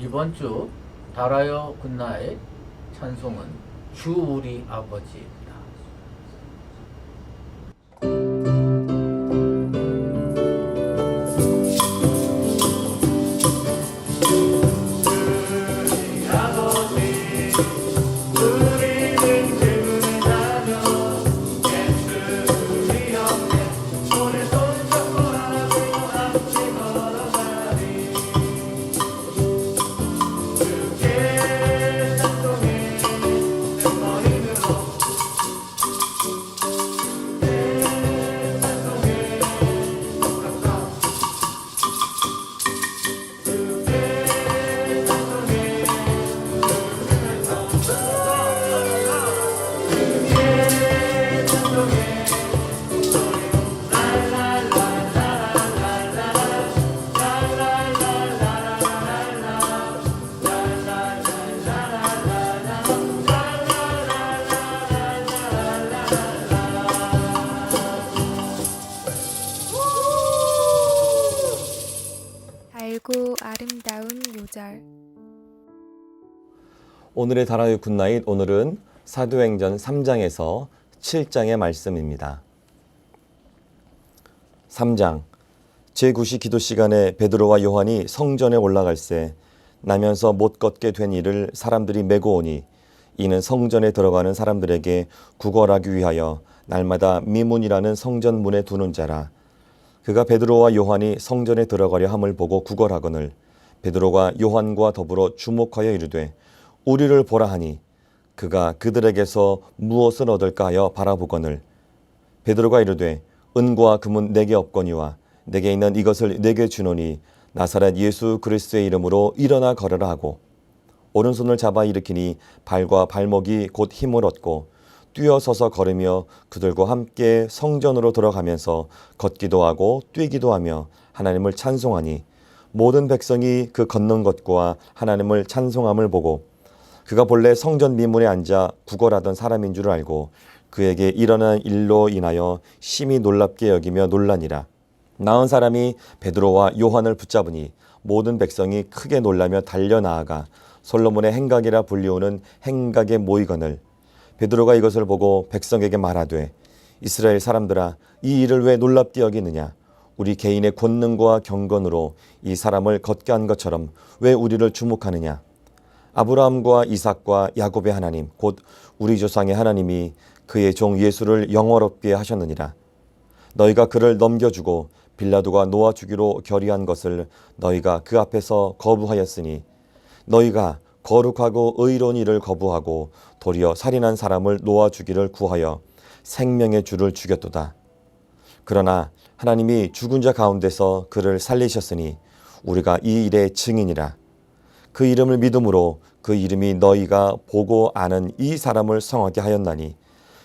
이번 주 달아요 굿나잇 찬송은 주 우리 아버지입니다. 달고 아름다운 요절. 오늘의 달아요 굿나잇, 오늘은 사도행전 3장에서 7장의 말씀입니다. 3장 제9시 기도 시간에 베드로와 요한이 성전에 올라갈새 나면서 못 걷게 된 이를 사람들이 메고 오니 이는 성전에 들어가는 사람들에게 구걸하기 위하여 날마다 미문이라는 성전 문에 두는 자라. 그가 베드로와 요한이 성전에 들어가려 함을 보고 구걸하거늘 베드로가 요한과 더불어 주목하여 이르되 우리를 보라 하니 그가 그들에게서 무엇을 얻을까 하여 바라보거늘 베드로가 이르되 은과 금은 내게 없거니와 내게 있는 이것을 내게 주노니 나사렛 예수 그리스도의 이름으로 일어나 걸으라 하고 오른손을 잡아 일으키니 발과 발목이 곧 힘을 얻고 뛰어서서 걸으며 그들과 함께 성전으로 들어가면서 걷기도 하고 뛰기도 하며 하나님을 찬송하니 모든 백성이 그 걷는 것과 하나님을 찬송함을 보고 그가 본래 성전 미문에 앉아 구걸하던 사람인 줄 알고 그에게 일어난 일로 인하여 심히 놀랍게 여기며 놀라니라. 나은 사람이 베드로와 요한을 붙잡으니 모든 백성이 크게 놀라며 달려나아가 솔로몬의 행각이라 불리우는 행각에 모이거늘 베드로가 이것을 보고 백성에게 말하되 이스라엘 사람들아 이 일을 왜 놀랍게 여기느냐. 우리 개인의 권능과 경건으로 이 사람을 걷게 한 것처럼 왜 우리를 주목하느냐. 아브라함과 이삭과 야곱의 하나님 곧 우리 조상의 하나님이 그의 종 예수를 영원롭게 하셨느니라. 너희가 그를 넘겨주고 빌라도가 놓아주기로 결의한 것을 너희가 그 앞에서 거부하였으니 너희가 거룩하고 의로운 일을 거부하고 도리어 살인한 사람을 놓아주기를 구하여 생명의 주를 죽였도다. 그러나 하나님이 죽은 자 가운데서 그를 살리셨으니 우리가 이 일의 증인이라. 그 이름을 믿음으로 그 이름이 너희가 보고 아는 이 사람을 성하게 하였나니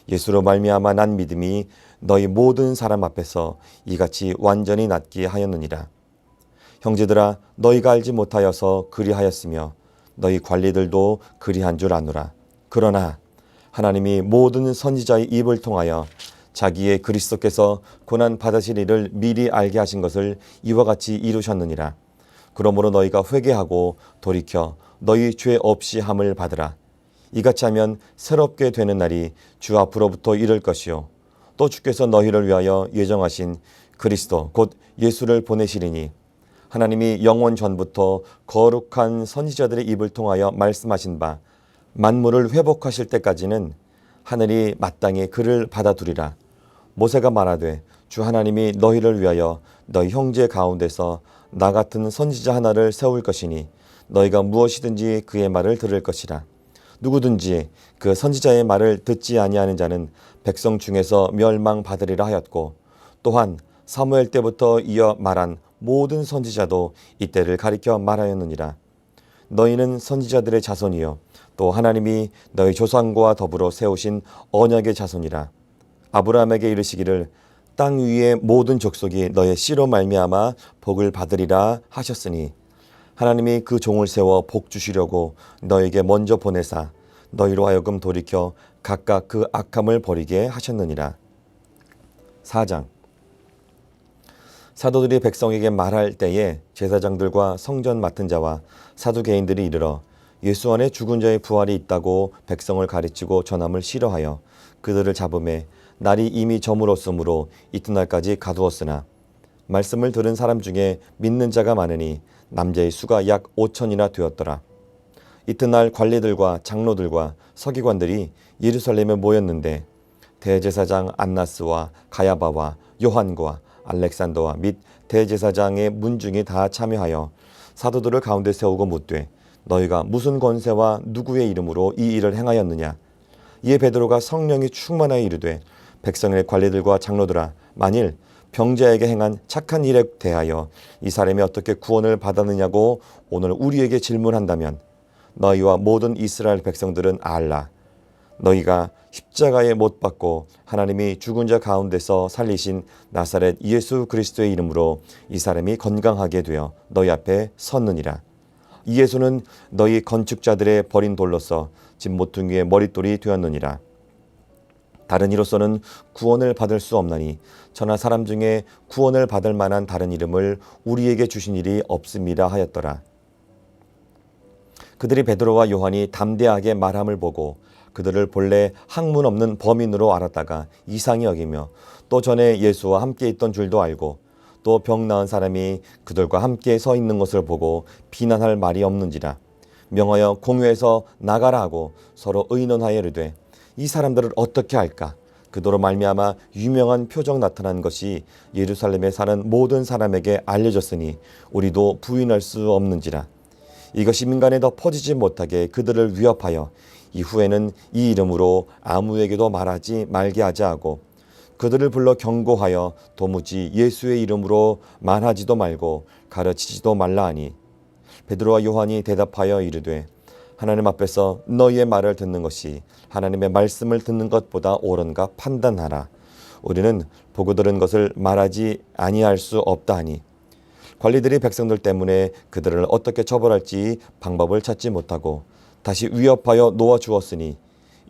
예수로 말미암아 난 믿음이 너희 모든 사람 앞에서 이같이 완전히 낫게 하였느니라. 형제들아 너희가 알지 못하여서 그리하였으며 너희 관리들도 그리한 줄 아노라. 그러나 하나님이 모든 선지자의 입을 통하여 자기의 그리스도께서 고난 받으실 일을 미리 알게 하신 것을 이와 같이 이루셨느니라. 그러므로 너희가 회개하고 돌이켜 너희 죄 없이 함을 받으라. 이같이 하면 새롭게 되는 날이 주 앞으로부터 이를 것이요 또 주께서 너희를 위하여 예정하신 그리스도 곧 예수를 보내시리니 하나님이 영원 전부터 거룩한 선지자들의 입을 통하여 말씀하신 바 만물을 회복하실 때까지는 하늘이 마땅히 그를 받아두리라. 모세가 말하되 주 하나님이 너희를 위하여 너희 형제 가운데서 나 같은 선지자 하나를 세울 것이니 너희가 무엇이든지 그의 말을 들을 것이라. 누구든지 그 선지자의 말을 듣지 아니하는 자는 백성 중에서 멸망받으리라 하였고 또한 사무엘 때부터 이어 말한 모든 선지자도 이때를 가리켜 말하였느니라. 너희는 선지자들의 자손이요 또 하나님이 너희 조상과 더불어 세우신 언약의 자손이라. 아브라함에게 이르시기를 땅 위의 모든 족속이 너의 씨로 말미암아 복을 받으리라 하셨으니 하나님이 그 종을 세워 복 주시려고 너에게 먼저 보내사 너희로 하여금 돌이켜 각각 그 악함을 버리게 하셨느니라. 4장 사도들이 백성에게 말할 때에 제사장들과 성전 맡은 자와 사두개인들이 이르러 예수 안에 죽은 자의 부활이 있다고 백성을 가르치고 전함을 싫어하여 그들을 잡음에 날이 이미 저물었으므로 이튿날까지 가두었으나 말씀을 들은 사람 중에 믿는 자가 많으니 남자의 수가 약 5천이나 되었더라. 이튿날 관리들과 장로들과 서기관들이 예루살렘에 모였는데 대제사장 안나스와 가야바와 요한과 알렉산더와 및 대제사장의 문중이 다 참여하여 사도들을 가운데 세우고 묻되 너희가 무슨 권세와 누구의 이름으로 이 일을 행하였느냐. 이에 베드로가 성령이 충만하여 이르되 백성의 관리들과 장로들아, 만일 병자에게 행한 착한 일에 대하여 이 사람이 어떻게 구원을 받았느냐고 오늘 우리에게 질문한다면 너희와 모든 이스라엘 백성들은 알라. 너희가 십자가에 못 박고 하나님이 죽은 자 가운데서 살리신 나사렛 예수 그리스도의 이름으로 이 사람이 건강하게 되어 너희 앞에 섰느니라. 이 예수는 너희 건축자들의 버린 돌로서 집 모퉁이의 머릿돌이 되었느니라. 다른 이로서는 구원을 받을 수 없나니 천하 사람 중에 구원을 받을 만한 다른 이름을 우리에게 주신 일이 없음이라 하였더라. 그들이 베드로와 요한이 담대하게 말함을 보고 그들을 본래 학문 없는 범인으로 알았다가 이상히 여기며 또 전에 예수와 함께 있던 줄도 알고 또 병 나은 사람이 그들과 함께 서 있는 것을 보고 비난할 말이 없는지라 명하여 공회에서 나가라 하고 서로 의논하여 이르되 이 사람들을 어떻게 할까? 그도로 말미암아 유명한 표적 나타난 것이 예루살렘에 사는 모든 사람에게 알려졌으니 우리도 부인할 수 없는지라. 이것이 민간에 더 퍼지지 못하게 그들을 위협하여 이후에는 이 이름으로 아무에게도 말하지 말게 하자 하고 그들을 불러 경고하여 도무지 예수의 이름으로 말하지도 말고 가르치지도 말라 하니 베드로와 요한이 대답하여 이르되 하나님 앞에서 너희의 말을 듣는 것이 하나님의 말씀을 듣는 것보다 옳은가 판단하라. 우리는 보고 들은 것을 말하지 아니할 수 없다 하니 관리들이 백성들 때문에 그들을 어떻게 처벌할지 방법을 찾지 못하고 다시 위협하여 놓아주었으니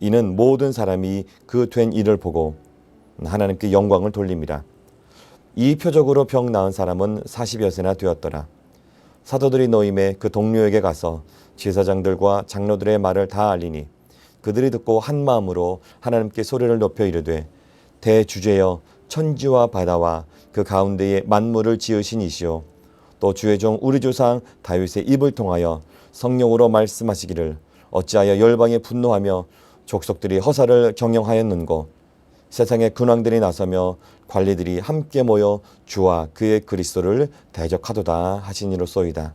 이는 모든 사람이 그 된 일을 보고 하나님께 영광을 돌립니다. 이 표적으로 병 나은 사람은 40여세나 되었더라. 사도들이 노임에 그 동료에게 가서 제사장들과 장로들의 말을 다 알리니 그들이 듣고 한 마음으로 하나님께 소리를 높여 이르되 대주제여 천지와 바다와 그 가운데에 만물을 지으신 이시오 또 주의 종 우리 조상 다윗의 입을 통하여 성령으로 말씀하시기를 어찌하여 열방에 분노하며 족속들이 허사를 경영하였는고 세상의 근왕들이 나서며 관리들이 함께 모여 주와 그의 그리스도를 대적하도다 하시니로소이다.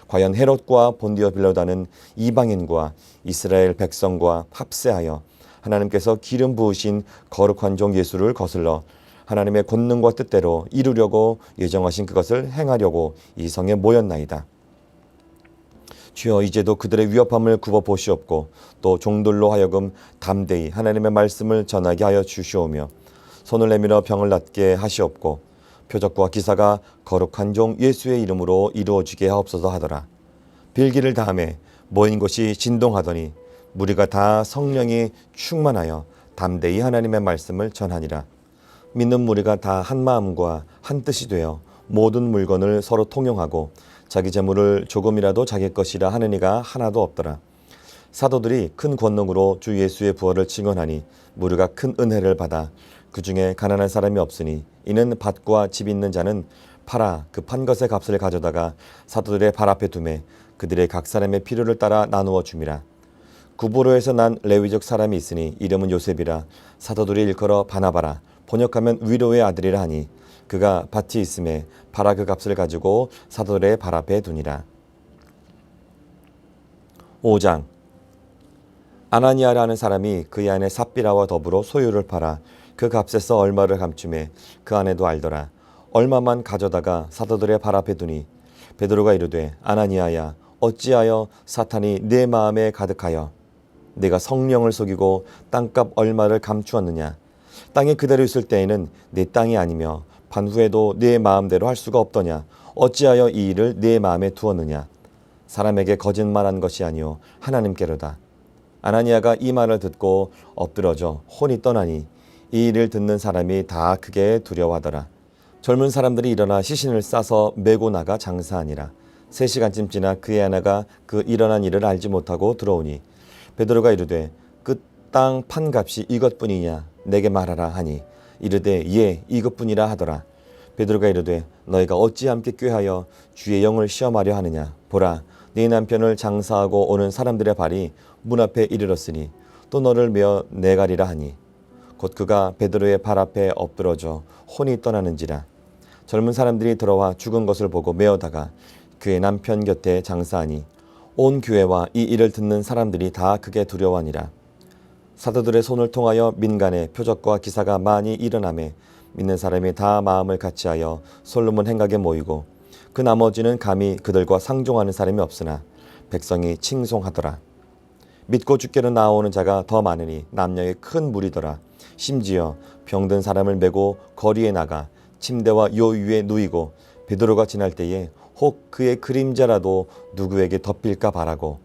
과연 헤롯과 본디오 빌라도는 이방인과 이스라엘 백성과 합세하여 하나님께서 기름 부으신 거룩한 종 예수를 거슬러 하나님의 권능과 뜻대로 이루려고 예정하신 그것을 행하려고 이 성에 모였나이다. 주여 이제도 그들의 위협함을 굽어 보시옵고 또 종들로 하여금 담대히 하나님의 말씀을 전하게 하여 주시오며 손을 내밀어 병을 낫게 하시옵고 표적과 기사가 거룩한 종 예수의 이름으로 이루어지게 하옵소서 하더라. 빌기를 다음에 모인 곳이 진동하더니 무리가 다 성령이 충만하여 담대히 하나님의 말씀을 전하니라. 믿는 무리가 다 한 마음과 한 뜻이 되어 모든 물건을 서로 통용하고 자기 재물을 조금이라도 자기 것이라 하는 이가 하나도 없더라. 사도들이 큰 권능으로 주 예수의 부활을 증언하니 무리가 큰 은혜를 받아 그 중에 가난한 사람이 없으니 이는 밭과 집 있는 자는 팔아 그 판 것의 값을 가져다가 사도들의 발 앞에 두매 그들의 각 사람의 필요를 따라 나누어 줌이라. 구브로에서 난 레위족 사람이 있으니 이름은 요셉이라. 사도들이 일컬어 바나바라 번역하면 위로의 아들이라 하니 그가 밭이 있음에 팔아 그 값을 가지고 사도들의 발 앞에 두니라. 5장. 아나니아라는 사람이 그의 아내 삽비라와 더불어 소유를 팔아 그 값에서 얼마를 감춤해 그 아내도 알더라. 얼마만 가져다가 사도들의 발 앞에 두니 베드로가 이르되 아나니아야 어찌하여 사탄이 내 마음에 가득하여 내가 성령을 속이고 땅값 얼마를 감추었느냐. 땅에 그대로 있을 때에는 내 땅이 아니며 판 후에도 내 마음대로 할 수가 없더냐. 어찌하여 이 일을 내 마음에 두었느냐. 사람에게 거짓말한 것이 아니요 하나님께로다. 아나니아가 이 말을 듣고 엎드러져 혼이 떠나니 이 일을 듣는 사람이 다 크게 두려워하더라. 젊은 사람들이 일어나 시신을 싸서 메고 나가 장사하니라. 3시간쯤 지나 그의 아내가 그 일어난 일을 알지 못하고 들어오니 베드로가 이르되 그 땅 판값이 이것뿐이냐 내게 말하라 하니 이르되 예 이것뿐이라 하더라. 베드로가 이르되 너희가 어찌 함께 꾀하여 주의 영을 시험하려 하느냐. 보라 네 남편을 장사하고 오는 사람들의 발이 문 앞에 이르렀으니 또 너를 메어 내가리라 하니 곧 그가 베드로의 발 앞에 엎드러져 혼이 떠나는지라. 젊은 사람들이 들어와 죽은 것을 보고 메어다가 그의 남편 곁에 장사하니 온 교회와 이 일을 듣는 사람들이 다 크게 두려워하니라. 사도들의 손을 통하여 민간에 표적과 기사가 많이 일어나매 믿는 사람이 다 마음을 같이하여 솔로몬 행각에 모이고 그 나머지는 감히 그들과 상종하는 사람이 없으나 백성이 칭송하더라. 믿고 주께로 나오는 자가 더 많으니 남녀의 큰 무리더라. 심지어 병든 사람을 메고 거리에 나가 침대와 요 위에 누이고 베드로가 지날 때에 혹 그의 그림자라도 누구에게 덮일까 바라고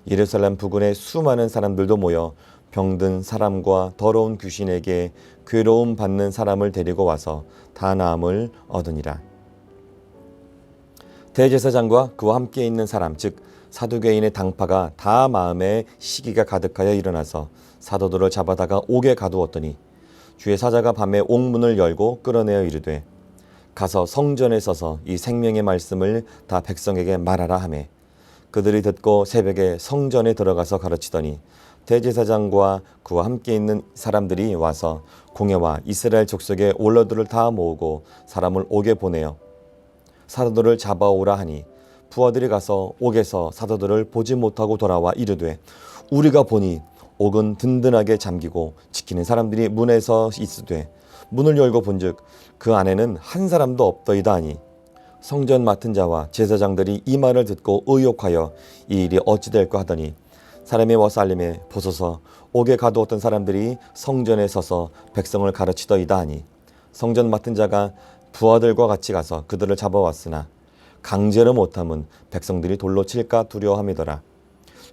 예루살렘 부근에 수많은 사람들도 모여 병든 사람과 더러운 귀신에게 괴로움 받는 사람을 데리고 와서 다 나음을 얻으니라. 대제사장과 그와 함께 있는 사람 즉 사두개인의 당파가 다 마음에 시기가 가득하여 일어나서 사도들을 잡아다가 옥에 가두었더니 주의 사자가 밤에 옥문을 열고 끌어내어 이르되 가서 성전에 서서 이 생명의 말씀을 다 백성에게 말하라 하매 그들이 듣고 새벽에 성전에 들어가서 가르치더니 대제사장과 그와 함께 있는 사람들이 와서 공회와 이스라엘 족속의 원로들을 다 모으고 사람을 옥에 보내어 사도들을 잡아오라 하니 부하들이 가서 옥에서 사도들을 보지 못하고 돌아와 이르되 우리가 보니 옥은 든든하게 잠기고 지키는 사람들이 문에서 있으되 문을 열고 본즉 그 안에는 한 사람도 없더이다 하니 성전 맡은 자와 제사장들이 이 말을 듣고 의욕하여 이 일이 어찌 될까 하더니 사람이 와서 알림에 보소서 옥에 가두었던 사람들이 성전에 서서 백성을 가르치더이다 하니 성전 맡은 자가 부하들과 같이 가서 그들을 잡아왔으나 강제로 못함은 백성들이 돌로 칠까 두려워함이더라.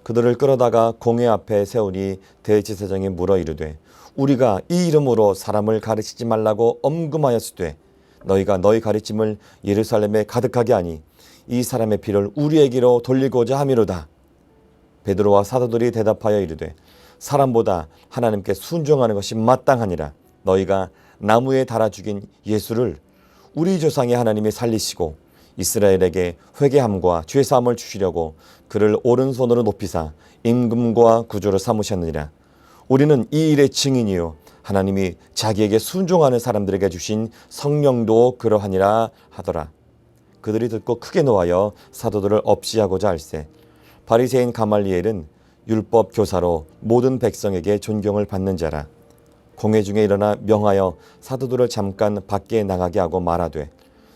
그들을 끌어다가 공회 앞에 세우니 대제사장이 물어 이르되 우리가 이 이름으로 사람을 가르치지 말라고 엄금하였으되 너희가 너희 가르침을 예루살렘에 가득하게 하니 이 사람의 피를 우리에게로 돌리고자 함이로다. 베드로와 사도들이 대답하여 이르되 사람보다 하나님께 순종하는 것이 마땅하니라. 너희가 나무에 달아 죽인 예수를 우리 조상의 하나님이 살리시고 이스라엘에게 회개함과 죄사함을 주시려고 그를 오른손으로 높이사 임금과 구주로 삼으셨느니라. 우리는 이 일의 증인이요 하나님이 자기에게 순종하는 사람들에게 주신 성령도 그러하니라 하더라. 그들이 듣고 크게 노하여 사도들을 없이하고자 할세 바리새인 가말리엘은 율법 교사로 모든 백성에게 존경을 받는 자라. 공회 중에 일어나 명하여 사도들을 잠깐 밖에 나가게 하고 말하되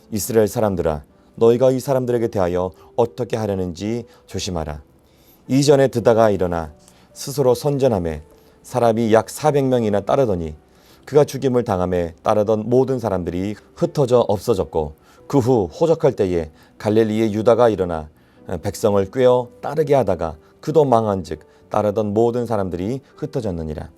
이스라엘 사람들아 너희가 이 사람들에게 대하여 어떻게 하려는지 조심하라. 이전에 드다가 일어나 스스로 선전하며 사람이 약 400명이나 따르더니 그가 죽임을 당함에 따르던 모든 사람들이 흩어져 없어졌고 그 후 호적할 때에 갈릴리의 유다가 일어나 백성을 꾀어 따르게 하다가 그도 망한즉 따르던 모든 사람들이 흩어졌느니라.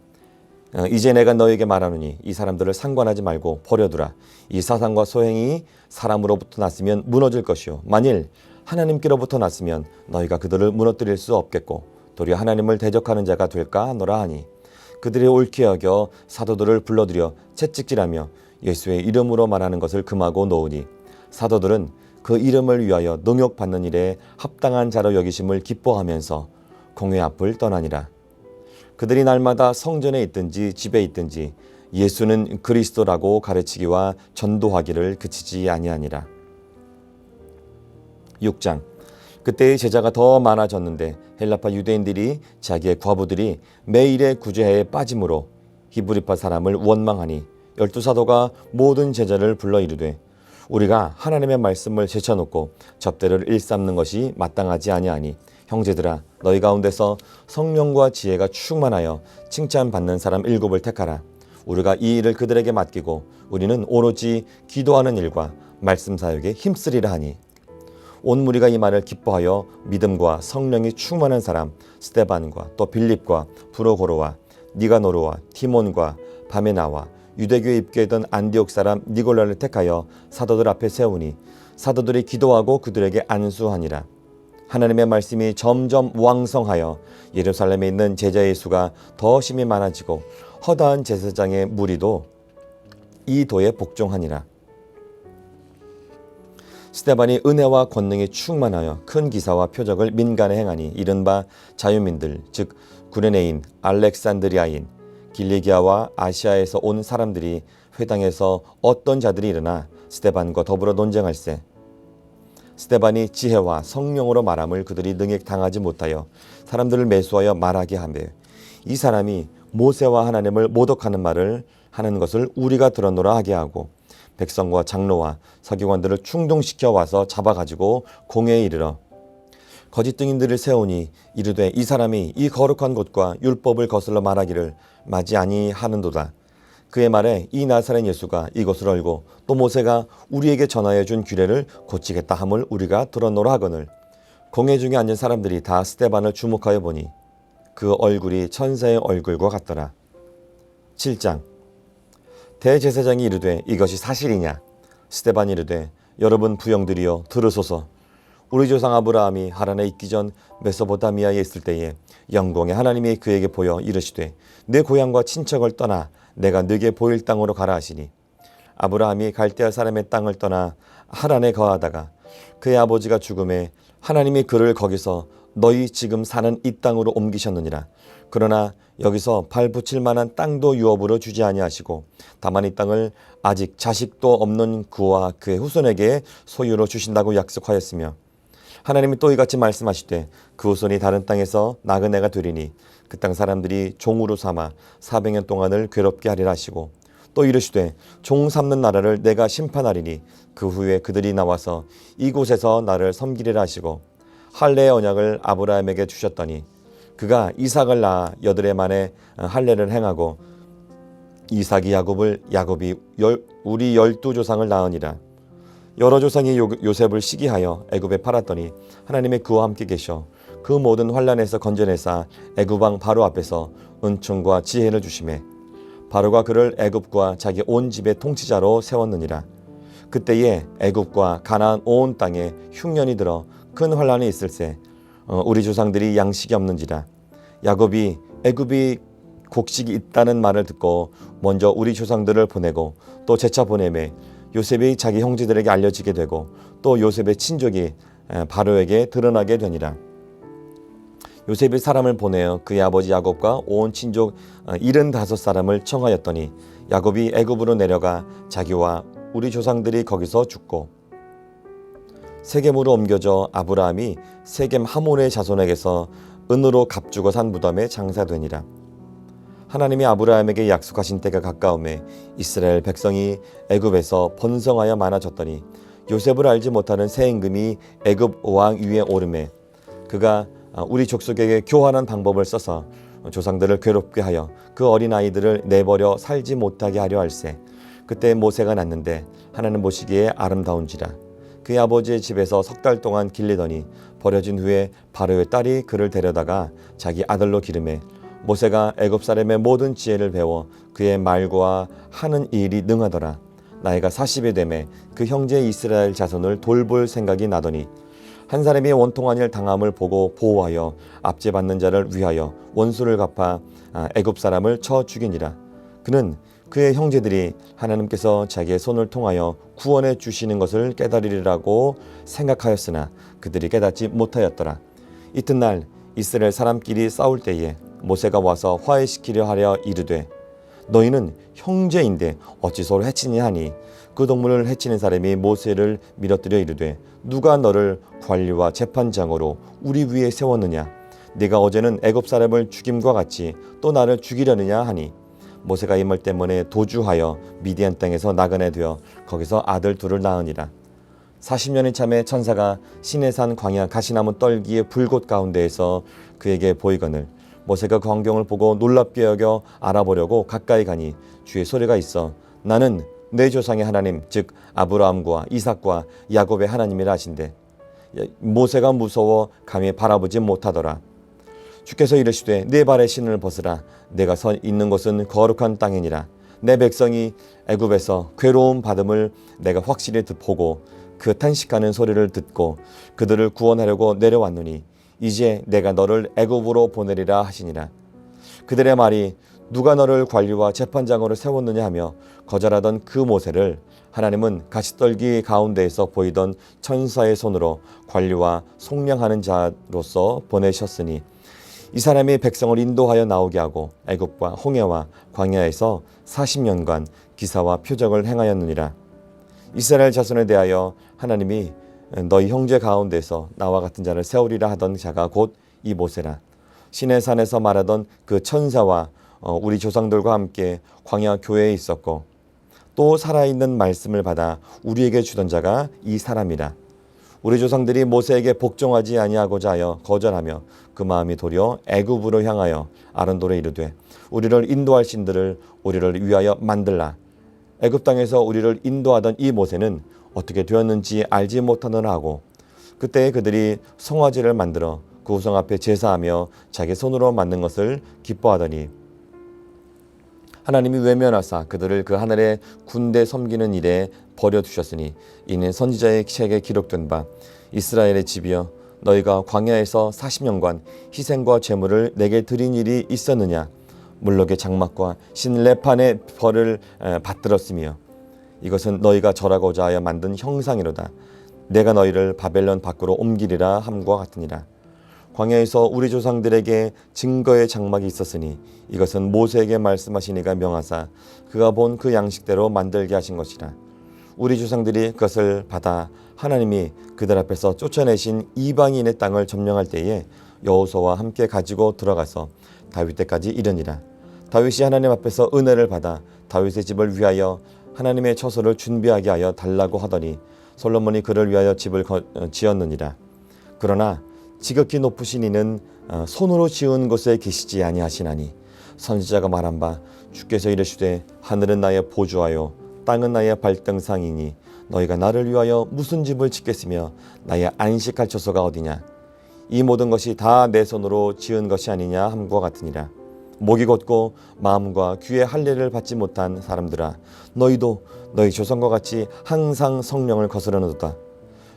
이제 내가 너에게 말하노니 이 사람들을 상관하지 말고 버려두라. 이 사상과 소행이 사람으로부터 났으면 무너질 것이요 만일 하나님께로부터 났으면 너희가 그들을 무너뜨릴 수 없겠고 도리어 하나님을 대적하는 자가 될까 하노라 하니 그들이 옳게 여겨 사도들을 불러들여 채찍질하며 예수의 이름으로 말하는 것을 금하고 놓으니 사도들은 그 이름을 위하여 능욕받는 일에 합당한 자로 여기심을 기뻐하면서 공회 앞을 떠나니라. 그들이 날마다 성전에 있든지 집에 있든지 예수는 그리스도라고 가르치기와 전도하기를 그치지 아니하니라. 6장. 그때의 제자가 더 많아졌는데 헬라파 유대인들이 자기의 과부들이 매일의 구제에 빠짐으로 히브리파 사람을 원망하니 12사도가 모든 제자를 불러 이르되 우리가 하나님의 말씀을 제쳐놓고 접대를 일삼는 것이 마땅하지 아니하니 형제들아 너희 가운데서 성령과 지혜가 충만하여 칭찬받는 사람 7을 택하라. 우리가 이 일을 그들에게 맡기고 우리는 오로지 기도하는 일과 말씀 사역에 힘쓰리라 하니 온 무리가 이 말을 기뻐하여 믿음과 성령이 충만한 사람 스데반과 또 빌립과 브로고로와 니가노르와 티몬과 바메나와 유대교에 입교했던 안디옥 사람 니골라를 택하여 사도들 앞에 세우니 사도들이 기도하고 그들에게 안수하니라. 하나님의 말씀이 점점 왕성하여 예루살렘에 있는 제자의 수가 더 심히 많아지고 허다한 제사장의 무리도 이 도에 복종하니라. 스데반이 은혜와 권능이 충만하여 큰 기사와 표적을 민간에 행하니 이른바 자유민들 즉 구레네인, 알렉산드리아인, 길리기아와 아시아에서 온 사람들이 회당에서 어떤 자들이 일어나 스데반과 더불어 논쟁할세. 스데반이 지혜와 성령으로 말함을 그들이 능히 당하지 못하여 사람들을 매수하여 말하게 하며 이 사람이 모세와 하나님을 모독하는 말을 하는 것을 우리가 들었노라 하게 하고 백성과 장로와 서기관들을 충동시켜 와서 잡아가지고 공회에 이르러 거짓 증인들을 세우니 이르되 이 사람이 이 거룩한 곳과 율법을 거슬러 말하기를 마지 아니하는도다. 그의 말에 이 나사렛 예수가 이것을 알고 또 모세가 우리에게 전하여 준 규례를 고치겠다 함을 우리가 들었노라 하거늘 공회 중에 앉은 사람들이 다 스데반을 주목하여 보니 그 얼굴이 천사의 얼굴과 같더라. 7장 대제사장이 이르되 이것이 사실이냐? 스데반이 이르되 여러분 부영들이여 들으소서. 우리 조상 아브라함이 하란에 있기 전 메소포타미아에 있을 때에 영광의 하나님이 그에게 보여 이르시되 내 고향과 친척을 떠나 내가 네게 보일 땅으로 가라 하시니 아브라함이 갈대아 사람의 땅을 떠나 하란에 거하다가 그의 아버지가 죽음에 하나님이 그를 거기서 너희 지금 사는 이 땅으로 옮기셨느니라. 그러나 여기서 발 붙일 만한 땅도 유업으로 주지 아니하시고 다만 이 땅을 아직 자식도 없는 그와 그의 후손에게 소유로 주신다고 약속하였으며 하나님이 또 이같이 말씀하시되 그 후손이 다른 땅에서 나그네가 되리니 그 땅 사람들이 종으로 삼아 400년 동안을 괴롭게 하리라 하시고 또 이르시되 종 삼는 나라를 내가 심판하리니 그 후에 그들이 나와서 이곳에서 나를 섬기리라 하시고 할례의 언약을 아브라함에게 주셨더니 그가 이삭을 낳아 8해 만에 할례를 행하고 이삭이 야곱이 우리 12조상을 낳으니라. 여러 조상이 요셉을 시기하여 애굽에 팔았더니 하나님의 그와 함께 계셔 그 모든 환난에서 건져내사 애굽 왕 바로 앞에서 은총과 지혜를 주시매 바로가 그를 애굽과 자기 온 집의 통치자로 세웠느니라. 그때에 애굽과 가나안 온 땅에 흉년이 들어 큰 환난이 있을세. 우리 조상들이 양식이 없는지라. 야곱이 애굽이 곡식이 있다는 말을 듣고 먼저 우리 조상들을 보내고 또 재차 보내매 요셉이 자기 형제들에게 알려지게 되고 또 요셉의 친족이 바로에게 드러나게 되니라. 요셉이 사람을 보내어 그의 아버지 야곱과 온 친족 75사람을 청하였더니 야곱이 애굽으로 내려가 자기와 우리 조상들이 거기서 죽고 세겜으로 옮겨져 아브라함이 세겜 하몬의 자손에게서 은으로 값주고 산 무덤에 장사되니라. 하나님이 아브라함에게 약속하신 때가 가까움에 이스라엘 백성이 애굽에서 번성하여 많아졌더니 요셉을 알지 못하는 새 임금이 애굽 왕 위에 오르매 그가 우리 족속에게 교환한 방법을 써서 조상들을 괴롭게 하여 그 어린 아이들을 내버려 살지 못하게 하려 할세. 그때 모세가 낳는데 하나님 보시기에 아름다운지라. 그의 아버지의 집에서 3달 동안 길리더니 버려진 후에 바로의 딸이 그를 데려다가 자기 아들로 기르매 모세가 애굽 사람의 모든 지혜를 배워 그의 말과 하는 일이 능하더라. 나이가 40이 되매 그 형제 이스라엘 자손을 돌볼 생각이 나더니 한 사람이 원통한 일 당함을 보고 보호하여 압제받는 자를 위하여 원수를 갚아 애굽 사람을 쳐 죽이니라. 그는 그의 형제들이 하나님께서 자기의 손을 통하여 구원해 주시는 것을 깨달으리라고 생각하였으나 그들이 깨닫지 못하였더라. 이튿날 이스라엘 사람끼리 싸울 때에 모세가 와서 화해시키려 하려 이르되 너희는 형제인데 어찌 서로 해치냐 하니 그 동물을 해치는 사람이 모세를 밀어뜨려 이르되 누가 너를 관리와 재판장으로 우리 위에 세웠느냐? 네가 어제는 애굽 사람을 죽임과 같이 또 나를 죽이려느냐 하니 모세가 이 말 때문에 도주하여 미디안 땅에서 나그네 되어 거기서 아들 둘을 낳으니라. 40년이 참에 천사가 시내산 광야 가시나무 떨기의 불꽃 가운데에서 그에게 보이거늘 모세가 그 광경을 보고 놀랍게 여겨 알아보려고 가까이 가니 주의 소리가 있어 나는 내 조상의 하나님 즉 아브라함과 이삭과 야곱의 하나님이라 하신대. 모세가 무서워 감히 바라보지 못하더라. 주께서 이르시되 네 발의 신을 벗으라. 내가 서 있는 곳은 거룩한 땅이니라. 내 백성이 애굽에서 괴로움 받음을 내가 확실히 보고 그 탄식하는 소리를 듣고 그들을 구원하려고 내려왔노니 이제 내가 너를 애굽으로 보내리라 하시니라. 그들의 말이 누가 너를 관리와 재판장으로 세웠느냐 하며 거절하던 그 모세를 하나님은 가시떨기 가운데에서 보이던 천사의 손으로 관리와 속량하는 자로서 보내셨으니 이 사람이 백성을 인도하여 나오게 하고 애굽과 홍해와 광야에서 40년간 기사와 표적을 행하였느니라. 이스라엘 자손에 대하여 하나님이 너희 형제 가운데서 나와 같은 자를 세우리라 하던 자가 곧 이 모세라. 시내산에서 말하던 그 천사와 우리 조상들과 함께 광야 교회에 있었고 또 살아있는 말씀을 받아 우리에게 주던 자가 이 사람이라. 우리 조상들이 모세에게 복종하지 아니하고자 하여 거절하며 그 마음이 도리어 애굽으로 향하여 아론돌에 이르되 우리를 인도할 신들을 우리를 위하여 만들라. 애굽 땅에서 우리를 인도하던 이 모세는 어떻게 되었는지 알지 못하느라 하고 그때 그들이 송아지를 만들어 그 우상 앞에 제사하며 자기 손으로 만든 것을 기뻐하더니 하나님이 외면하사 그들을 그 하늘의 군대 섬기는 일에 버려두셨으니 이는 선지자의 책에 기록된 바 이스라엘의 집이여 너희가 광야에서 40년간 희생과 제물을 내게 드린 일이 있었느냐. 물럭의 장막과 신레판의 벌을 받들었으며 이것은 너희가 절하고자 하여 만든 형상이로다. 내가 너희를 바벨론 밖으로 옮기리라 함과 같으니라. 광야에서 우리 조상들에게 증거의 장막이 있었으니 이것은 모세에게 말씀하신 이가 명하사 그가 본 그 양식대로 만들게 하신 것이라. 우리 조상들이 그것을 받아 하나님이 그들 앞에서 쫓아내신 이방인의 땅을 점령할 때에 여호수아와 함께 가지고 들어가서 다윗 때까지 이르니라. 다윗이 하나님 앞에서 은혜를 받아 다윗의 집을 위하여 하나님의 처소를 준비하게 하여 달라고 하더니 솔로몬이 그를 위하여 집을 지었느니라. 그러나 지극히 높으신 이는 손으로 지은 곳에 계시지 아니하시나니 선지자가 말한 바 주께서 이르시되 하늘은 나의 보좌요 땅은 나의 발등상이니 너희가 나를 위하여 무슨 집을 짓겠으며 나의 안식할 처소가 어디냐. 이 모든 것이 다 내 손으로 지은 것이 아니냐 함과 같으니라. 목이 곧고 마음과 귀의 할례를 받지 못한 사람들아 너희도 너희 조상과 같이 항상 성령을 거스르는도다.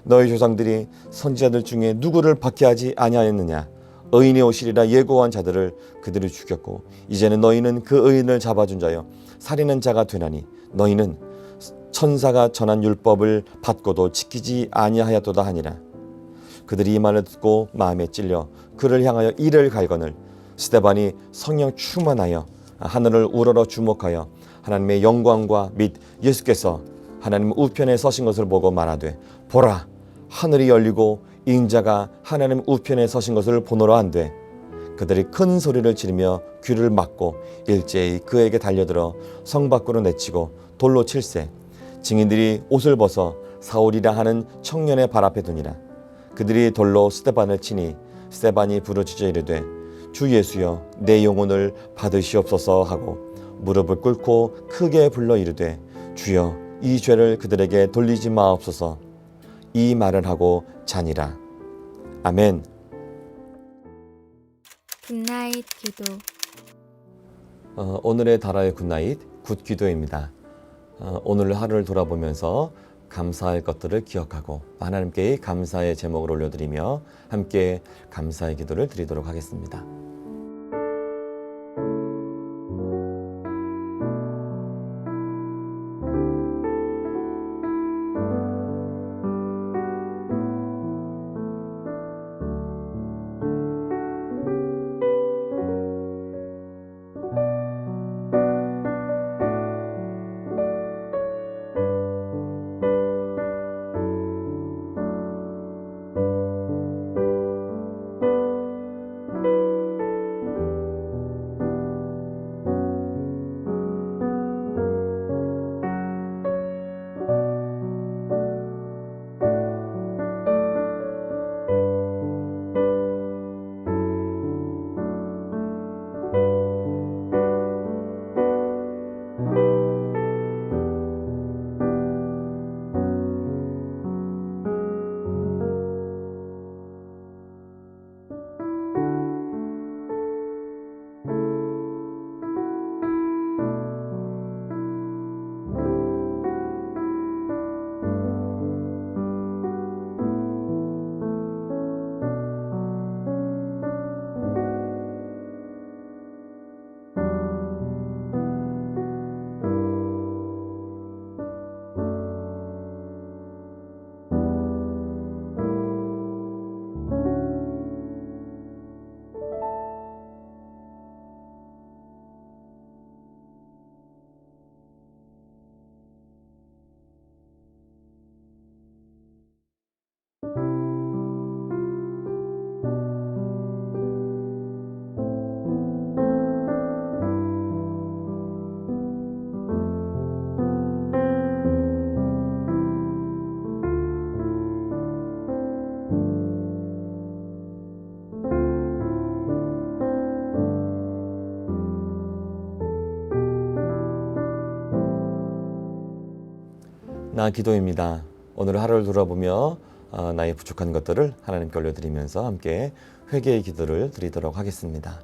너희 조상들이 선지자들 중에 누구를 박해하지 아니하였느냐. 의인이 오시리라 예고한 자들을 그들이 죽였고 이제는 너희는 그 의인을 잡아준 자여 살리는 자가 되나니 너희는 천사가 전한 율법을 받고도 지키지 아니하였도다 하니라. 그들이 이 말을 듣고 마음에 찔려 그를 향하여 이를 갈거늘 스데반이 성령 충만하여 하늘을 우러러 주목하여 하나님의 영광과 및 예수께서 하나님 우편에 서신 것을 보고 말하되 보라 하늘이 열리고 인자가 하나님 우편에 서신 것을 보노라 한되 그들이 큰 소리를 지르며 귀를 막고 일제히 그에게 달려들어 성 밖으로 내치고 돌로 칠세. 증인들이 옷을 벗어 사울이라 하는 청년의 발 앞에 두니라. 그들이 돌로 스데반을 치니 스데반이 부르짖어 이르되 주 예수여 내 영혼을 받으시옵소서 하고 무릎을 꿇고 크게 불러 이르되 주여 이 죄를 그들에게 돌리지 마옵소서. 이 말을 하고 자니라. 아멘. 굿나잇 기도. 오늘의 다라의 굿나잇 굿기도입니다. 오늘 하루를 돌아보면서 감사할 것들을 기억하고 하나님께 감사의 제목을 올려드리며 함께 감사의 기도를 드리도록 하겠습니다. 나 기도입니다. 오늘 하루를 돌아보며 나의 부족한 것들을 하나님께 올려드리면서 함께 회개의 기도를 드리도록 하겠습니다.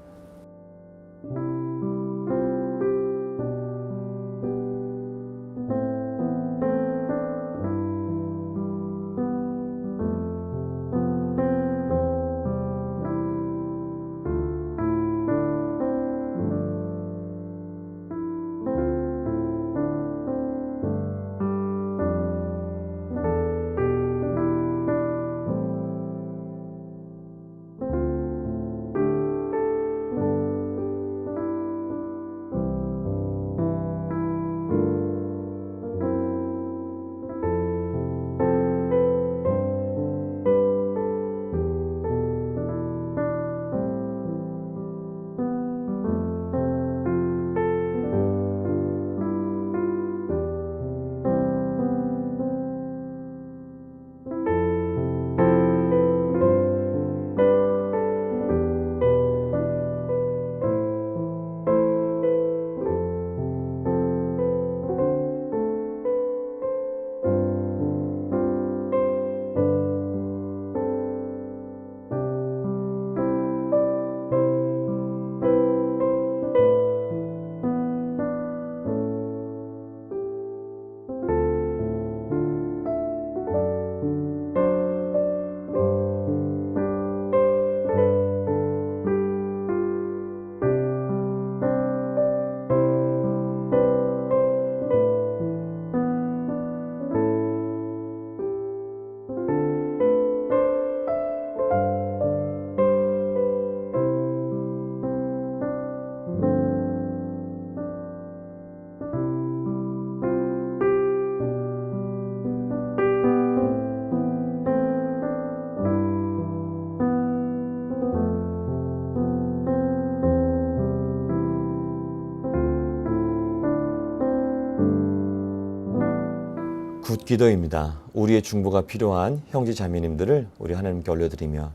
굿 기도입니다. 우리의 중보가 필요한 형제 자매님들을 우리 하나님께 올려드리며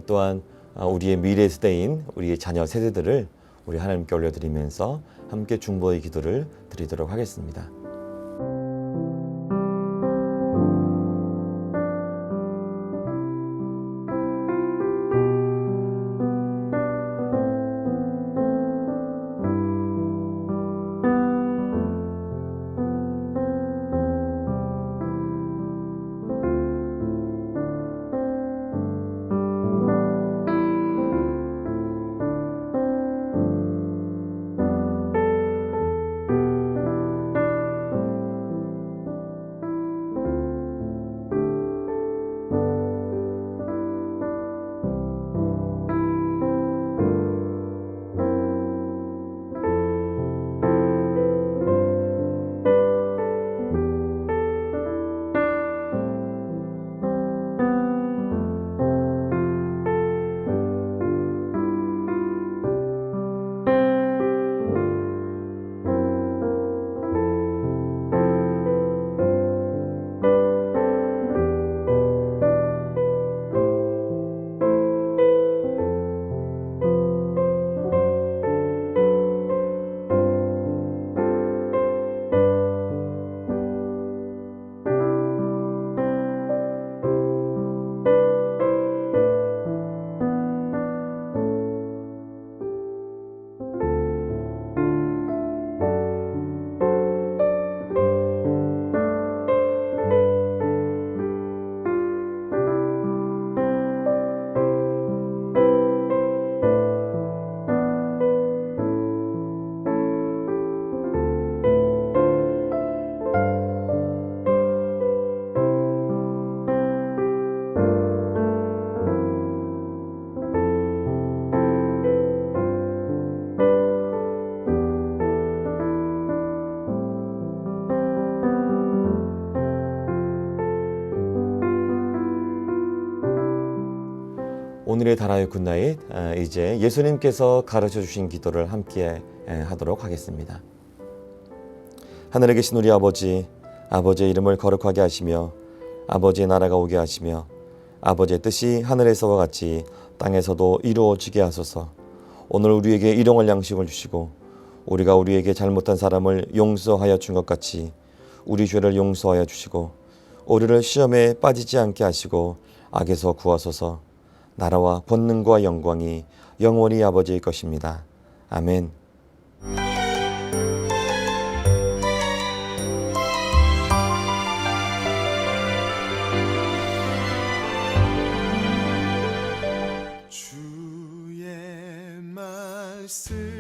또한 우리의 미래 세대인 우리의 자녀 세대들을 우리 하나님께 올려드리면서 함께 중보의 기도를 드리도록 하겠습니다. 오늘의 다라의 굿나잇, 이제 예수님께서 가르쳐 주신 기도를 함께 하도록 하겠습니다. 하늘에 계신 우리 아버지, 아버지의 이름을 거룩하게 하시며 아버지의 나라가 오게 하시며 아버지의 뜻이 하늘에서와 같이 땅에서도 이루어지게 하소서. 오늘 우리에게 일용할 양식을 주시고 우리가 우리에게 잘못한 사람을 용서하여 준 것 같이 우리 죄를 용서하여 주시고 우리를 시험에 빠지지 않게 하시고 악에서 구하소서. 나라와 권능과 영광이 영원히 아버지의 것입니다. 아멘. 주의 말씀